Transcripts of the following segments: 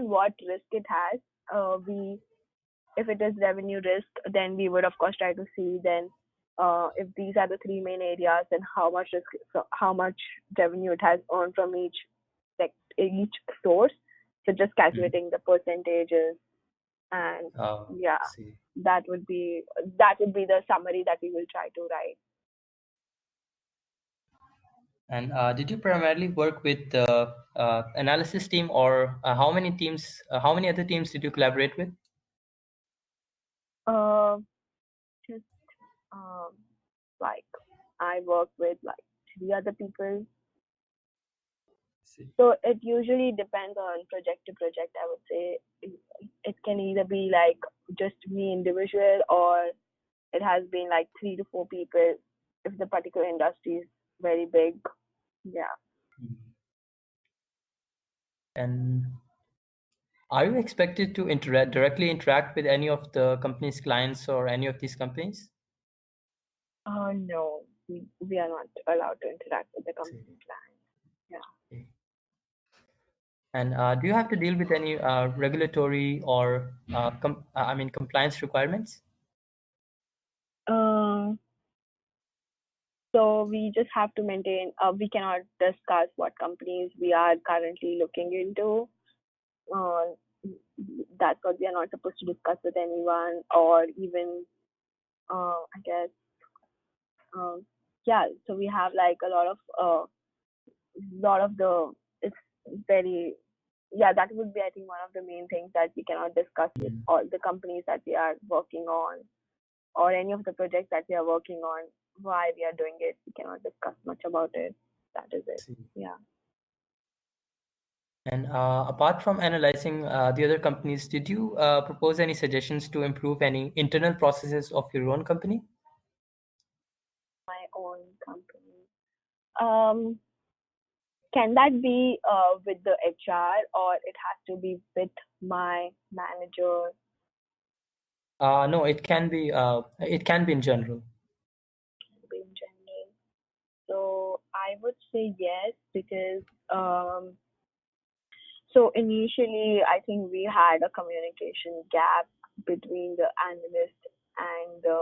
on what risk it has, we if it is revenue risk, then we would of course try to see then if these are the three main areas, then how much risk, so how much revenue it has earned from each source. So just Mhm. calculating the percentages, and yeah, See. that would be that would be the summary that we will try to write. And did you primarily work with the analysis team, or how many teams, how many other teams did you collaborate with? Uh, just um, like I work with like three other people. See. So it usually depends on project to project. I would say it can either be like just me individual, or it has been like 3 to 4 people if the particular industry is very big. Yeah. Mhm. And are you expected to directly interact with any of the company's clients or any of these companies? No, we are not allowed to interact with the See. company clients. Yeah. Okay. And do you have to deal with any regulatory or I mean compliance requirements? Uh, so we just have to maintain. We cannot discuss what companies we are currently looking into. Uh, that's what we are not supposed to discuss with anyone, or even I guess um, yeah. So we have like a lot of the it's very yeah, that would be I think one of the main things that we cannot discuss with Mm. all the companies that we are working on, or any of the projects that we are working on. Why we are doing it, we cannot discuss much about it. That is it. See. Yeah. And apart from analyzing the other companies, did you propose any suggestions to improve any internal processes of your own company? My own company. Um, can that be with the HR, or it has to be with my manager? No, it can be in general. In general. So I would say yes, because um, so initially I think we had a communication gap between the analyst and the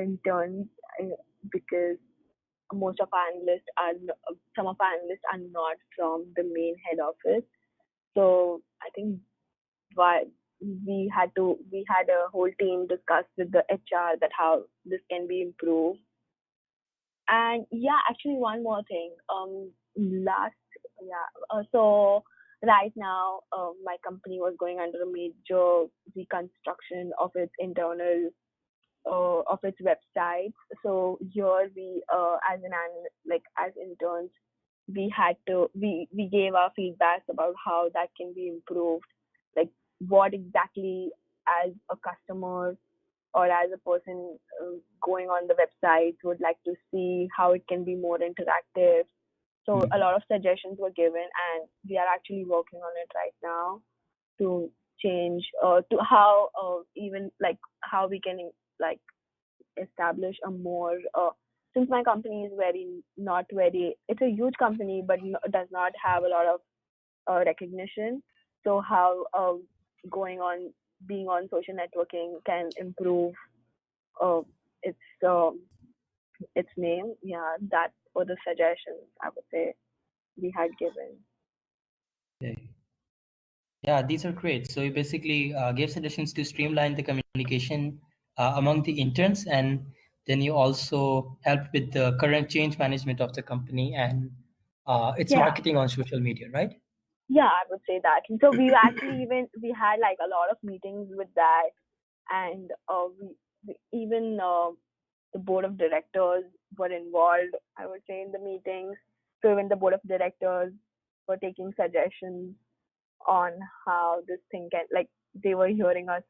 interns, because most of our analysts are some of our analysts are not from the main head office. So I think why we had a whole team discuss with the HR that how this can be improved. And yeah, actually one more thing. Last yeah, so right now, my company was going under a major reconstruction of its internal of its website. So here we, like as interns, we gave our feedbacks about how that can be improved, like what exactly as a customer or as a person going on the website would like to see, how it can be more interactive. So a Mm. lot of suggestions were given, and we are actually working on it right now to change to how even like how we can like establish a more since my company is very not very it's a huge company but does not have a lot of recognition. So how going on being on social networking can improve uh, its its name. Yeah, that were the suggestions I would say we had given. Okay. Yeah, these are great. So you basically gave suggestions to streamline the communication among the interns, and then you also helped with the current change management of the company and its Yeah, marketing on social media, right? yeah, I would say that. And so we actually even we had like a lot of meetings with that, and we even the board of directors were involved, I would say, in the meetings. So even the board of directors were taking suggestions on how this thing can, like, they were hearing us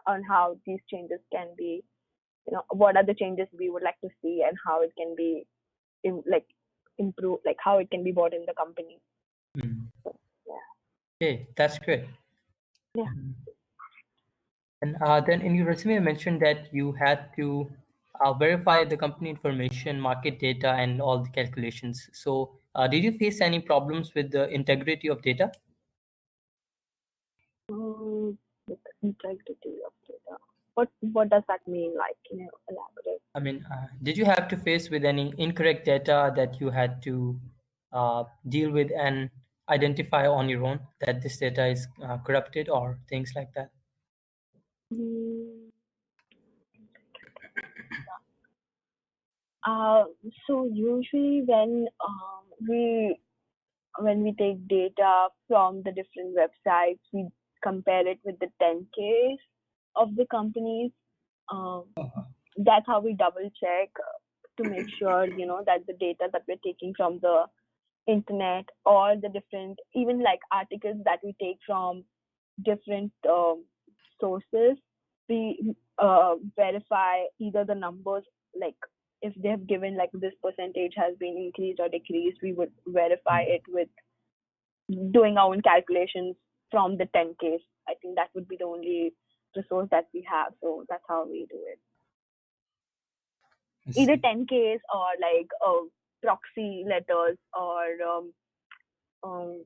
on how these changes can be, what are the changes we would like to see and how it can be, like, improve, like, how it can be bought in the company. Mm. So, yeah. Okay, that's good. Yeah. Mhm. And then in your resume, you mentioned that you had to verify the company information, market data, and all the calculations. So, did you face any problems with the integrity of data? Integrity of data. What does that mean? Like, can you elaborate? I mean, did you have to face with any incorrect data that you had to deal with and identify on your own that this data is corrupted or things like that? Mm, uh, so usually when we take data from the different websites, we compare it with the 10Ks of the companies. Um, that's how we double check to make sure that the data that we're taking from the internet or the different even like articles that we take from different sources, we verify either the numbers, like if they have given like this percentage has been increased or decreased, we would verify Mm. it with doing our own calculations from the 10Ks. I think that would be the only resource that we have, so that's how we do it. I Either see. 10Ks or like proxy letters or um, um,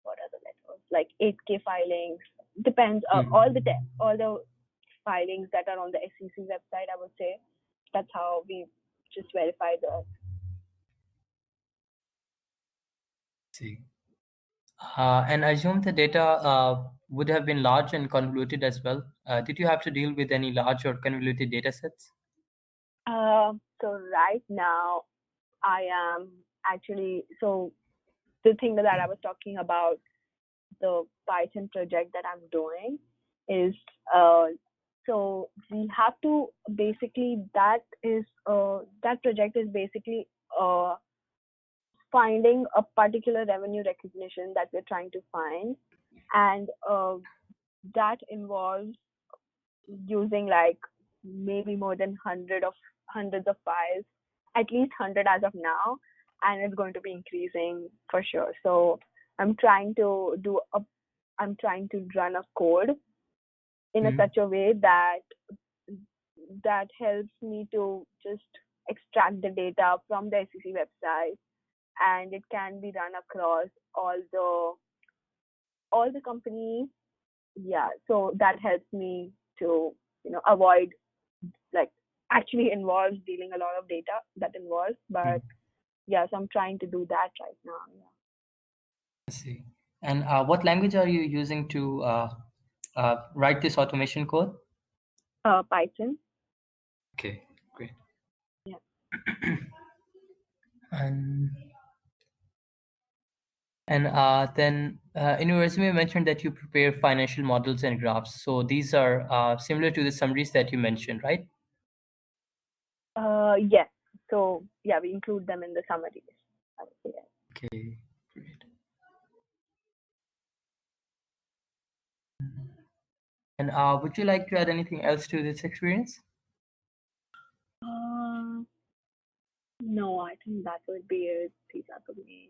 what are the letters like 8K filings. Depends. Mhm. All the filings that are on the SEC website, I would say. That's how we just verify the. See. And I assume the data would have been large and convoluted as well. Did you have to deal with any large or convoluted data sets? So right now, I am actually the thing that I was talking about, the Python project that I'm doing is uh, so we have to basically that project is basically finding a particular revenue recognition that we're trying to find, and that involves using like maybe more than hundreds of files, at least 100 as of now, and it's going to be increasing for sure. So I'm trying to do a I'm trying to run a code in a Hmm. such a way that helps me to just extract the data from the SEC website, and it can be run across all the companies. Yeah, so that helps me to avoid, like, actually involves dealing a lot of data that involves, but yeah, so I'm trying to do that right now. I see. And what language are you using to write this automation code? Yeah, Python. Okay, great. Yeah. And then in your resume, you mentioned that you prepare financial models and graphs. So these are similar to the summaries that you mentioned, right? Yes. So yeah, we include them in the summaries, I would say. Yes. Okay, great. And would you like to add anything else to this experience? uh, no, I think that would be it. These are the main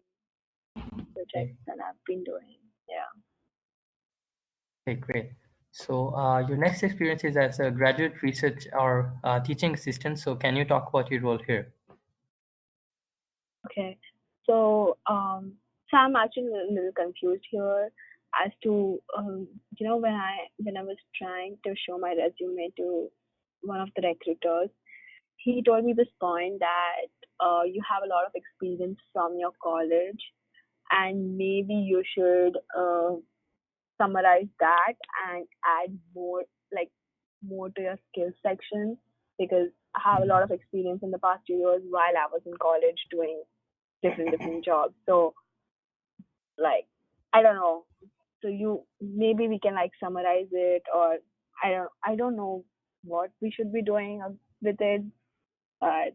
Okay, projects that I've been doing. Yeah. okay, great. So your next experience is as a graduate research or teaching assistant. So can you talk about your role here? Okay. So I'm actually a little confused here as to when I was trying to show my resume to one of the recruiters, he told me this point that you have a lot of experience from your college, and maybe you should summarize that and add more, like, more to your skills section, because I have a lot of experience in the past 2 years while I was in college doing different jobs. So, like, I don't know. So you maybe we can like summarize it, or I don't know what we should be doing with it. But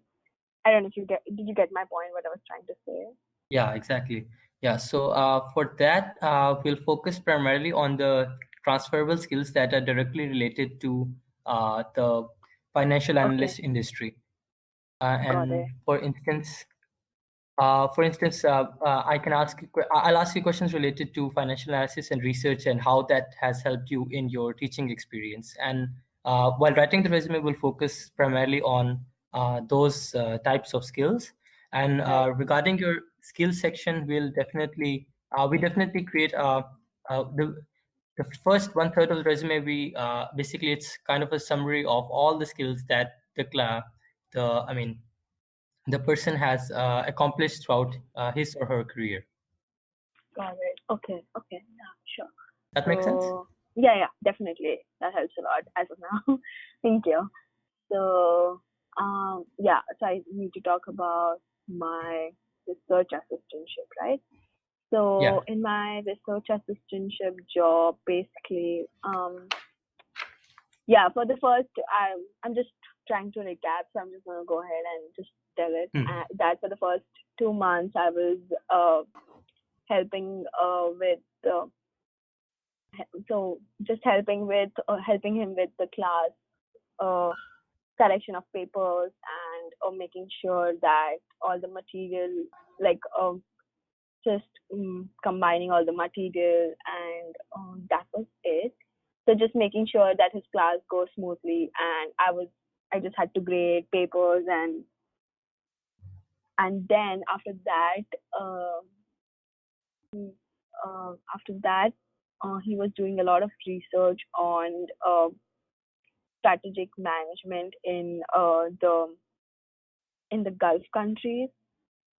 I don't know if did you get my point? What I was trying to say. Yeah, exactly. Yeah, so for that, we'll focus primarily on the transferable skills that are directly related to the financial Okay, analyst industry. got And it. for instance, I can ask you, I'll ask you questions related to financial analysis and research and how that has helped you in your teaching experience. And while writing the resume, we'll focus primarily on those types of skills. And Right. regarding your skills section, we definitely create the the first one third of the resume, we basically it's kind of a summary of all the skills that the I mean the person has accomplished throughout his or her career. Got it. Okay. Okay. Yeah. Sure. That makes sense. So yeah, yeah, definitely that helps a lot as of now. Thank you. So yeah, so I need to talk about my research assistantship, right? Yeah. So in my research assistantship job, basically, yeah, for the first, I'm just trying to recap, so I'm just gonna go ahead and just tell it Hmm. that for the first 2 months, I was helping with so just helping him with the class uh, collection of papers and making sure that all the material like just combining all the material and that was it. So just making sure that his class goes smoothly, and I just had to grade papers, and then uh, mm, after that he was doing a lot of research on strategic management in the Gulf countries.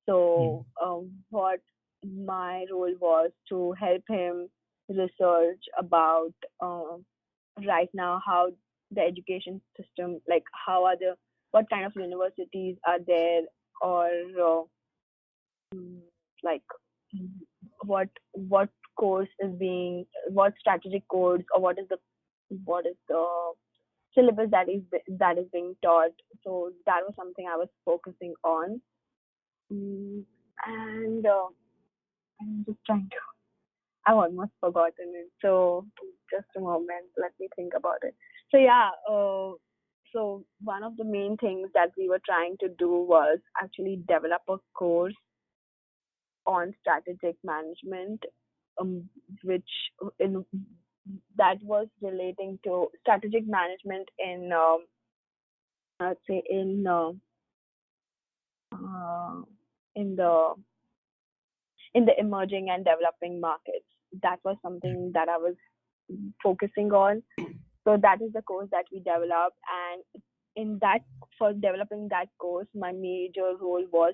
So, Hmm. what my role was to help him research about right now how the education system, like what kind of universities are there, or mm, like mm, what course is being, what strategic course, or what is the syllabus that is being taught. So that was something I was focusing on. Mm, and I'm just trying to. I've almost forgotten it. So just a moment. Let me think about it. So yeah. So one of the main things that we were trying to do was actually develop a course on strategic management, um, which in that was relating to strategic management I'd say uh, in the emerging and developing markets. That was something that I was focusing on. So that is the course that we developed, and in that for developing that course, my major role was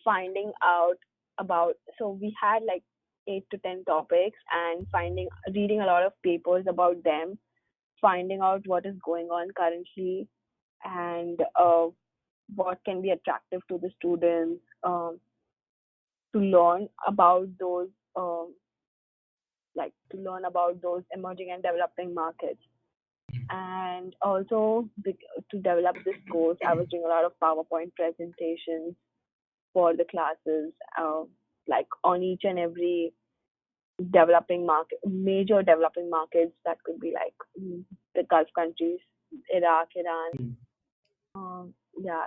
finding out about. So we had like 8 to 10 topics, and finding reading a lot of papers about them, finding out what is going on currently, and what can be attractive to the students, to learn about those to learn about those emerging and developing markets. And also to develop this course, I was doing a lot of PowerPoint presentations for the classes, like on each and every major developing markets that could be like the Gulf countries, Iraq, Iran, Hmm. yeah,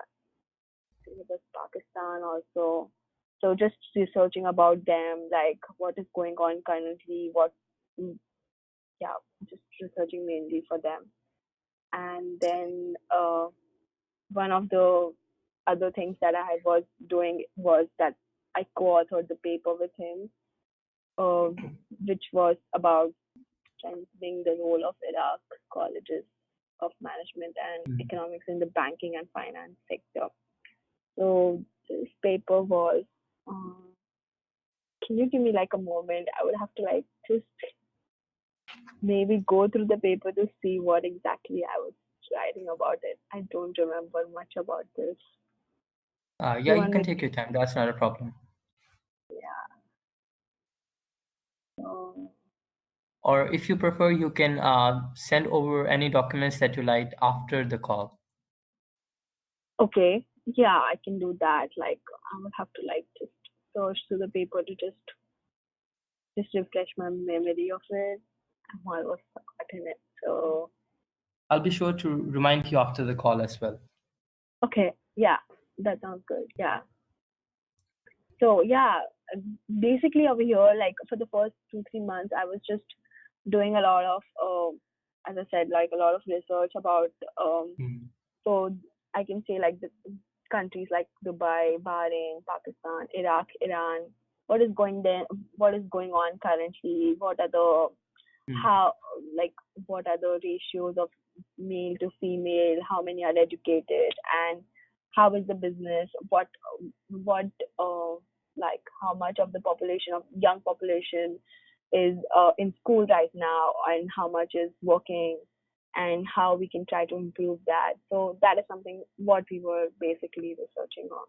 with Pakistan also. So just researching about them, like what is going on currently, mm, yeah, just researching mainly for them. And then one of the other things that I was doing was that I co-authored the paper with him, uh, which was about strengthening the role of Iraq colleges of management and Hmm. economics in the banking and finance sector. So this paper was. Can you give me like a moment? I would have to like just maybe go through the paper to see what exactly I was writing about it. I don't remember much about this. Yeah, You you want can me? take your time. That's not a problem. Yeah. So, Or if you prefer, you can send over any documents that you like after the call. okay. Yeah, I can do that. Like I would have to like just search through the paper to just refresh my memory of it. I'm almost forgotten it. So I'll be sure to remind you after the call as well. okay. Yeah, that sounds good. Yeah. So yeah, basically over here, like for the first 2 3 months, I was just doing a lot of, as I said, like a lot of research about. Hmm. So I can say like the countries like Dubai, Bahrain, Pakistan, Iraq, Iran. What is going there? What is going on currently? What are the Hmm. how, like, what are the ratios of male to female, how many are educated, and how is the business, what uh, like how much of the population of young population is in school right now, and how much is working, and how we can try to improve that. So that is something what we were basically researching on.